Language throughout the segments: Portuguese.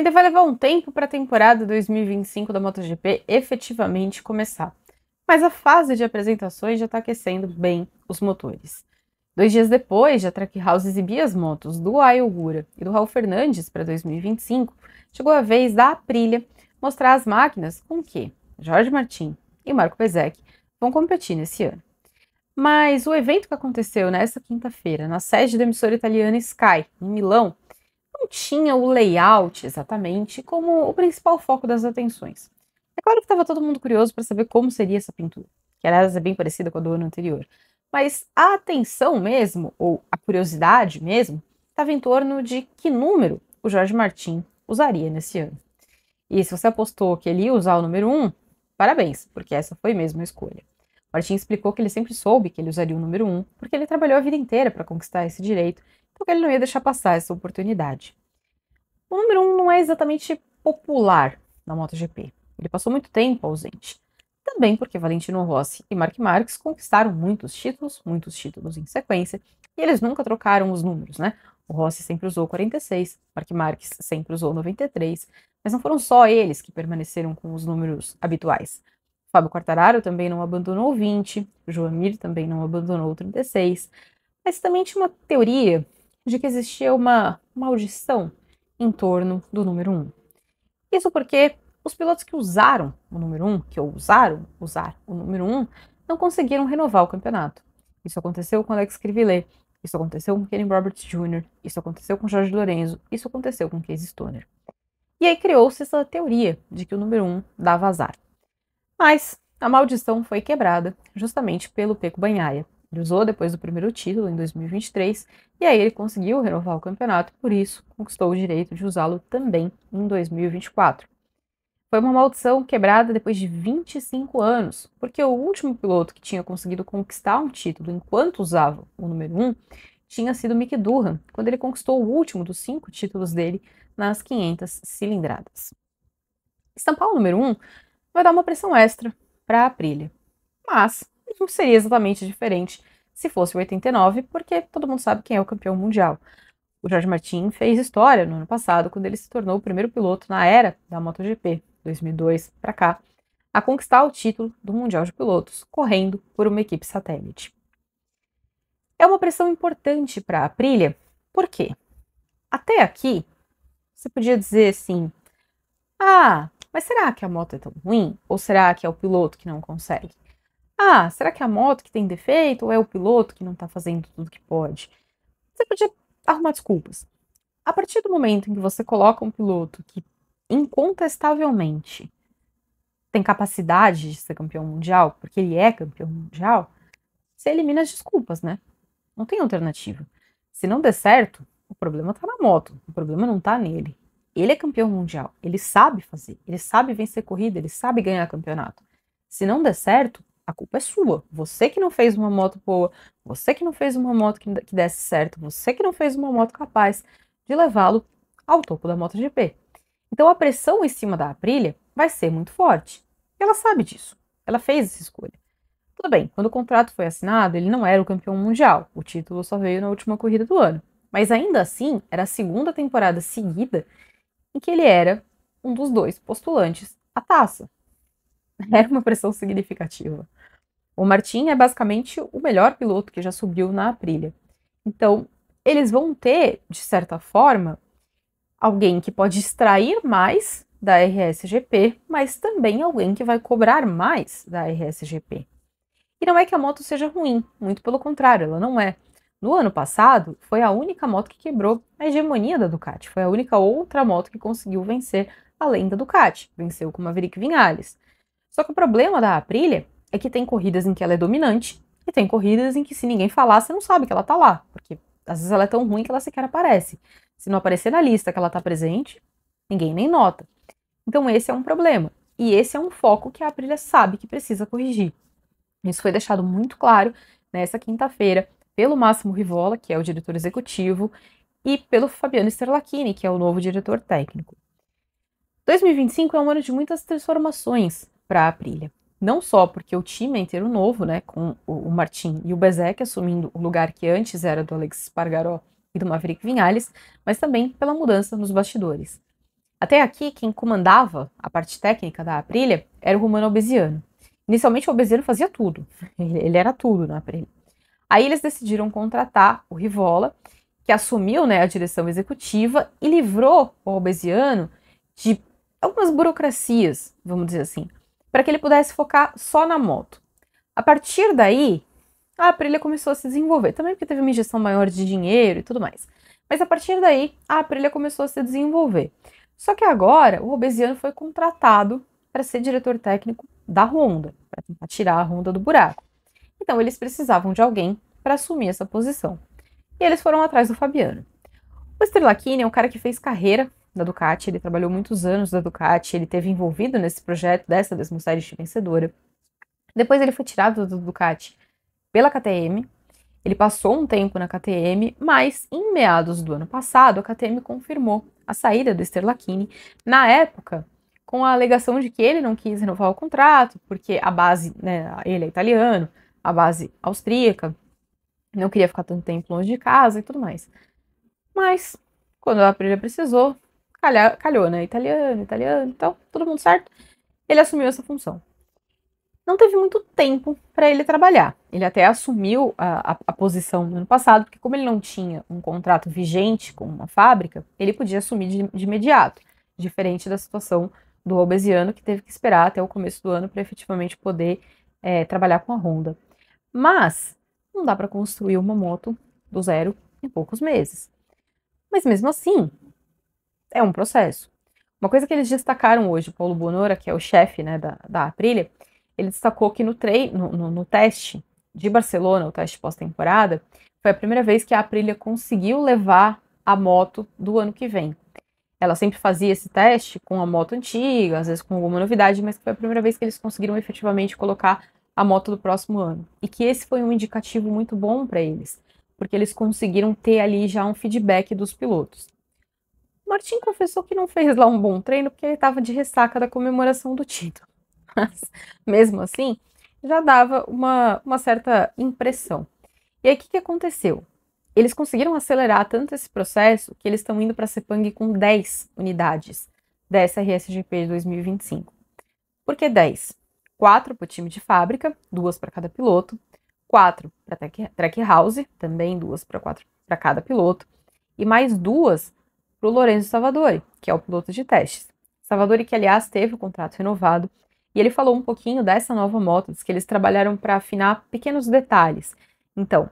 ainda vai levar um tempo para a temporada 2025 da MotoGP efetivamente começar, mas a fase de apresentações já está aquecendo bem os motores. 2 dias depois de a Trackhouse exibir as motos do Ai Ogura e do Raul Fernandes para 2025, chegou a vez da Aprilia mostrar as máquinas com que Jorge Martin e Marco Bezzecchi vão competir nesse ano. Mas o evento que aconteceu nesta quinta-feira, na sede da emissora italiana Sky, em Milão, não tinha o layout exatamente como o principal foco das atenções. É claro que estava todo mundo curioso para saber como seria essa pintura, que aliás é bem parecida com a do ano anterior. Mas a atenção mesmo, ou a curiosidade mesmo, estava em torno de que número o Jorge Martin usaria nesse ano. E se você apostou que ele ia usar o número 1, parabéns, porque essa foi mesmo a escolha. Martin explicou que ele sempre soube que ele usaria o número 1, porque ele trabalhou a vida inteira para conquistar esse direito, então que ele não ia deixar passar essa oportunidade. O número 1 não é exatamente popular na MotoGP. Ele passou muito tempo ausente. Também porque Valentino Rossi e Marc Marques conquistaram muitos títulos em sequência, e eles nunca trocaram os números, né? O Rossi sempre usou 46, Marc Marques sempre usou 93, mas não foram só eles que permaneceram com os números habituais. O Fábio Quartararo também não abandonou o 20, o Joan Mir também não abandonou o 36, mas também tinha uma teoria de que existia uma maldição em torno do número 1. Isso porque os pilotos que usaram o número 1, que ousaram usar o número 1, não conseguiram renovar o campeonato. Isso aconteceu com Alex Crivillé, isso aconteceu com Kenny Roberts Jr., isso aconteceu com Jorge Lorenzo, isso aconteceu com Casey Stoner. E aí criou-se essa teoria de que o número 1 dava azar. Mas a maldição foi quebrada justamente pelo Pecco Bagnaia. Ele usou depois do primeiro título, em 2023, e aí ele conseguiu renovar o campeonato, por isso conquistou o direito de usá-lo também em 2024. Foi uma maldição quebrada depois de 25 anos, porque o último piloto que tinha conseguido conquistar um título enquanto usava o número 1 tinha sido Mick Durham, quando ele conquistou o último dos 5 títulos dele nas 500 cilindradas. Estampar o número 1 vai dar uma pressão extra para a Aprilia, mas não seria exatamente diferente se fosse o 89, porque todo mundo sabe quem é o campeão mundial. O Jorge Martin fez história no ano passado, quando ele se tornou o primeiro piloto na era da MotoGP, 2002 para cá, a conquistar o título do Mundial de Pilotos, correndo por uma equipe satélite. É uma pressão importante para a Aprilia, por quê? Até aqui, você podia dizer assim, mas será que a moto é tão ruim? Ou será que é o piloto que não consegue? Será que é a moto que tem defeito ou é o piloto que não está fazendo tudo que pode? Você podia arrumar desculpas. A partir do momento em que você coloca um piloto que incontestavelmente tem capacidade de ser campeão mundial, porque ele é campeão mundial, você elimina as desculpas, né? Não tem alternativa. Se não der certo, o problema tá na moto, o problema não tá nele. Ele é campeão mundial, ele sabe fazer, ele sabe vencer corrida, ele sabe ganhar campeonato. Se não der certo, a culpa é sua. Você que não fez uma moto boa, você que não fez uma moto que desse certo, você que não fez uma moto capaz de levá-lo ao topo da MotoGP. Então a pressão em cima da Aprilia vai ser muito forte. Ela sabe disso. Ela fez essa escolha. Tudo bem, quando o contrato foi assinado, ele não era o campeão mundial. O título só veio na última corrida do ano. Mas ainda assim, era a segunda temporada seguida em que ele era um dos 2 postulantes à taça. Era uma pressão significativa. O Martin é basicamente o melhor piloto que já subiu na Aprilia. Então, eles vão ter, de certa forma, alguém que pode extrair mais da RSGP, mas também alguém que vai cobrar mais da RSGP. E não é que a moto seja ruim, muito pelo contrário, ela não é. No ano passado, foi a única moto que quebrou a hegemonia da Ducati, foi a única outra moto que conseguiu vencer além da Ducati, venceu com Maverick Viñales. Só que o problema da Aprilia é que tem corridas em que ela é dominante e tem corridas em que se ninguém falar, você não sabe que ela tá lá, porque às vezes ela é tão ruim que ela sequer aparece. Se não aparecer na lista que ela tá presente, ninguém nem nota. Então esse é um problema, e esse é um foco que a Aprilia sabe que precisa corrigir. Isso foi deixado muito claro nessa quinta-feira pelo Máximo Rivola, que é o diretor executivo, e pelo Fabiano Sterlachini, que é o novo diretor técnico. 2025 é um ano de muitas transformações para a Aprilia. Não só porque o time é inteiro novo, né, com o Martin e o Bezzecchi assumindo o lugar que antes era do Alex Espargaró e do Maverick Viñales, mas também pela mudança nos bastidores. Até aqui, quem comandava a parte técnica da Aprilia era o Romano Albesiano. Inicialmente, o Albesiano fazia tudo. Ele era tudo na Aprilia. Aí eles decidiram contratar o Rivola, que assumiu, né, a direção executiva e livrou o Albesiano de algumas burocracias, vamos dizer assim, para que ele pudesse focar só na moto. A partir daí, a Aprilia começou a se desenvolver, também porque teve uma injeção maior de dinheiro e tudo mais. Mas a partir daí, a Aprilia começou a se desenvolver. Só que agora, o Albesiano foi contratado para ser diretor técnico da Honda, para tentar tirar a Honda do buraco. Então, eles precisavam de alguém para assumir essa posição. E eles foram atrás do Fabiano. O Sterlachini é um cara que fez carreira da Ducati, ele trabalhou muitos anos da Ducati, ele esteve envolvido nesse projeto dessa 17ª vencedora. Depois ele foi tirado da Ducati pela KTM, ele passou um tempo na KTM, mas em meados do ano passado a KTM confirmou a saída do Sterlachini, na época com a alegação de que ele não quis renovar o contrato, porque a base, né, ele é italiano, a base austríaca, não queria ficar tanto tempo longe de casa e tudo mais. Mas, quando a Aprilia precisou, calhou, né? Italiano, então, todo mundo certo. Ele assumiu essa função. Não teve muito tempo para ele trabalhar. Ele até assumiu a posição no ano passado, porque como ele não tinha um contrato vigente com uma fábrica, ele podia assumir de imediato, diferente da situação do Albesiano, que teve que esperar até o começo do ano para efetivamente poder trabalhar com a Honda. Mas não dá para construir uma moto do zero em poucos meses. Mas mesmo assim, é um processo. Uma coisa que eles destacaram hoje, o Paulo Bonora, que é o chefe, né, da Aprilia, ele destacou que no teste de Barcelona, o teste pós-temporada, foi a primeira vez que a Aprilia conseguiu levar a moto do ano que vem. Ela sempre fazia esse teste com a moto antiga, às vezes com alguma novidade, mas foi a primeira vez que eles conseguiram efetivamente colocar a moto do próximo ano. E que esse foi um indicativo muito bom para eles, porque eles conseguiram ter ali já um feedback dos pilotos. O Martin confessou que não fez lá um bom treino porque ele estava de ressaca da comemoração do título. Mas, mesmo assim, já dava uma certa impressão. E aí, o que aconteceu? Eles conseguiram acelerar tanto esse processo que eles estão indo para a Sepang com 10 unidades dessa RSGP de 2025. Por que 10? 4 para o time de fábrica, 2 para cada piloto, 4 para track house, também 2 para cada piloto, e mais 2 para o Lorenzo Savadori, que é o piloto de testes. Savadori, que aliás teve o contrato renovado, e ele falou um pouquinho dessa nova moto, diz que eles trabalharam para afinar pequenos detalhes. Então,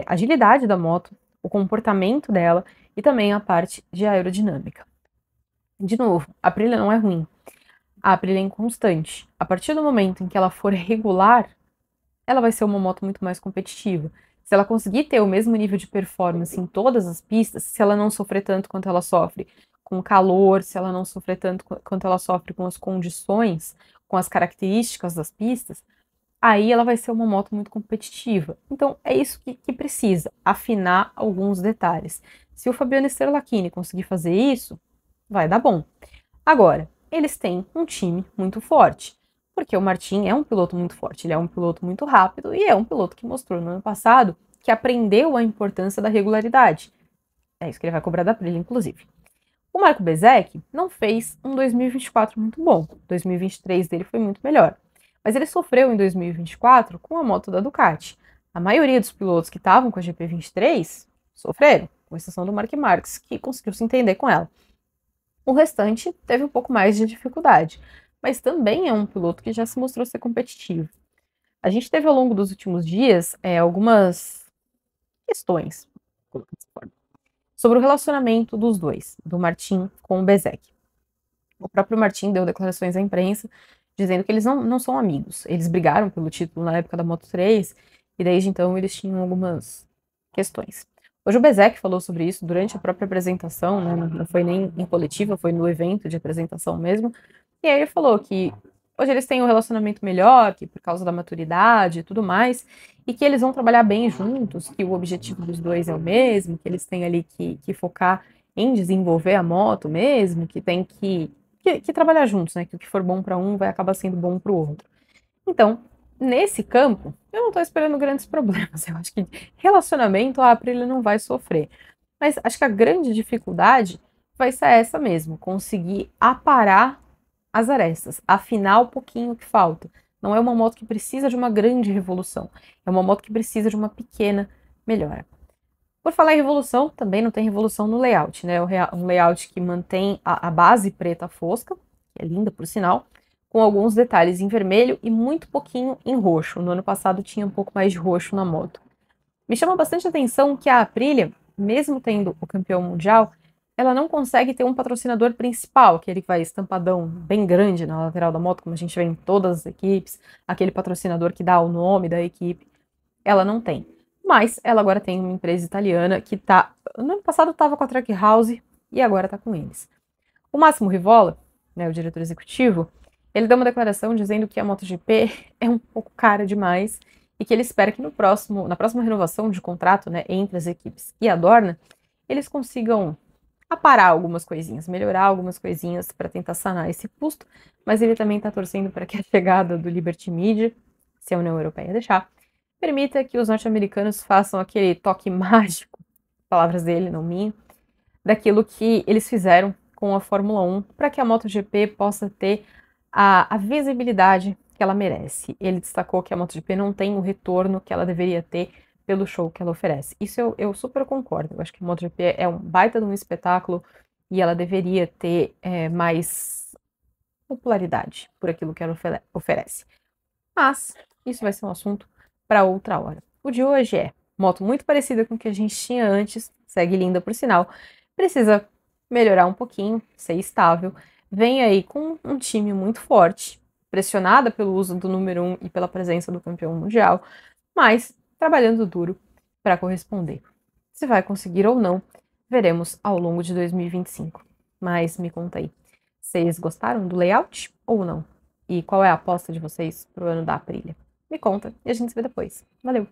agilidade da moto, o comportamento dela e também a parte de aerodinâmica. De novo, a Aprilia não é ruim. A Aprilia é inconstante. A partir do momento em que ela for regular, ela vai ser uma moto muito mais competitiva. Se ela conseguir ter o mesmo nível de performance em todas as pistas, se ela não sofrer tanto quanto ela sofre com calor, se ela não sofrer tanto quanto ela sofre com as condições, com as características das pistas, aí ela vai ser uma moto muito competitiva. Então é isso que precisa, afinar alguns detalhes. Se o Fabiano Sterlachini conseguir fazer isso, vai dar bom. Agora, eles têm um time muito forte, porque o Martin é um piloto muito forte, ele é um piloto muito rápido e é um piloto que mostrou no ano passado que aprendeu a importância da regularidade. É isso que ele vai cobrar da Aprilia, inclusive. O Marco Bezzecchi não fez um 2024 muito bom, 2023 dele foi muito melhor, mas ele sofreu em 2024 com a moto da Ducati. A maioria dos pilotos que estavam com a GP23 sofreram, com exceção do Marc Marques, que conseguiu se entender com ela. O restante teve um pouco mais de dificuldade, mas também é um piloto que já se mostrou ser competitivo. A gente teve ao longo dos últimos dias algumas questões sobre o relacionamento dos dois, do Martin com o Bezzecchi. O próprio Martin deu declarações à imprensa dizendo que eles não são amigos. Eles brigaram pelo título na época da Moto3 e desde então eles tinham algumas questões. Hoje o Bezzecchi falou sobre isso durante a própria apresentação, né? Não foi nem em coletiva, foi no evento de apresentação mesmo. E aí ele falou que hoje eles têm um relacionamento melhor, que por causa da maturidade e tudo mais, e que eles vão trabalhar bem juntos, que o objetivo dos dois é o mesmo, que eles têm ali que focar em desenvolver a moto mesmo, que tem que trabalhar juntos, né? Que o que for bom para um vai acabar sendo bom para o outro. Então, nesse campo, eu não estou esperando grandes problemas. Eu acho que relacionamento a Aprilia não vai sofrer. Mas acho que a grande dificuldade vai ser essa mesmo, conseguir aparar as arestas, afinar o pouquinho que falta. Não é uma moto que precisa de uma grande revolução, é uma moto que precisa de uma pequena melhora. Por falar em revolução, também não tem revolução no layout, né? Um layout que mantém a base preta fosca, que é linda por sinal, com alguns detalhes em vermelho e muito pouquinho em roxo. No ano passado tinha um pouco mais de roxo na moto. Me chama bastante atenção que a Aprilia, mesmo tendo o campeão mundial, ela não consegue ter um patrocinador principal, aquele que vai estampadão bem grande na lateral da moto, como a gente vê em todas as equipes, aquele patrocinador que dá o nome da equipe. Ela não tem. Mas ela agora tem uma empresa italiana que tá. No ano passado estava com a Trackhouse e agora está com eles. O Máximo Rivola, né, o diretor executivo, ele deu uma declaração dizendo que a MotoGP é um pouco cara demais e que ele espera que na próxima renovação de contrato, né, entre as equipes e a Dorna, eles consigam aparar algumas coisinhas, melhorar algumas coisinhas para tentar sanar esse custo, mas ele também está torcendo para que a chegada do Liberty Media, se a União Europeia deixar, permita que os norte-americanos façam aquele toque mágico, palavras dele, não minha, daquilo que eles fizeram com a Fórmula 1, para que a MotoGP possa ter a visibilidade que ela merece. Ele destacou que a MotoGP não tem o retorno que ela deveria ter pelo show que ela oferece. Isso eu super concordo. Eu acho que a MotoGP é um baita de um espetáculo e ela deveria ter mais popularidade por aquilo que ela oferece. Mas isso vai ser um assunto para outra hora. O de hoje é moto muito parecida com o que a gente tinha antes, segue linda por sinal, precisa melhorar um pouquinho, ser estável, vem aí com um time muito forte, pressionada pelo uso do número 1 e pela presença do campeão mundial, mas trabalhando duro para corresponder. Se vai conseguir ou não, veremos ao longo de 2025. Mas me conta aí, vocês gostaram do layout ou não? E qual é a aposta de vocês pro ano da Aprilia? Me conta e a gente se vê depois. Valeu!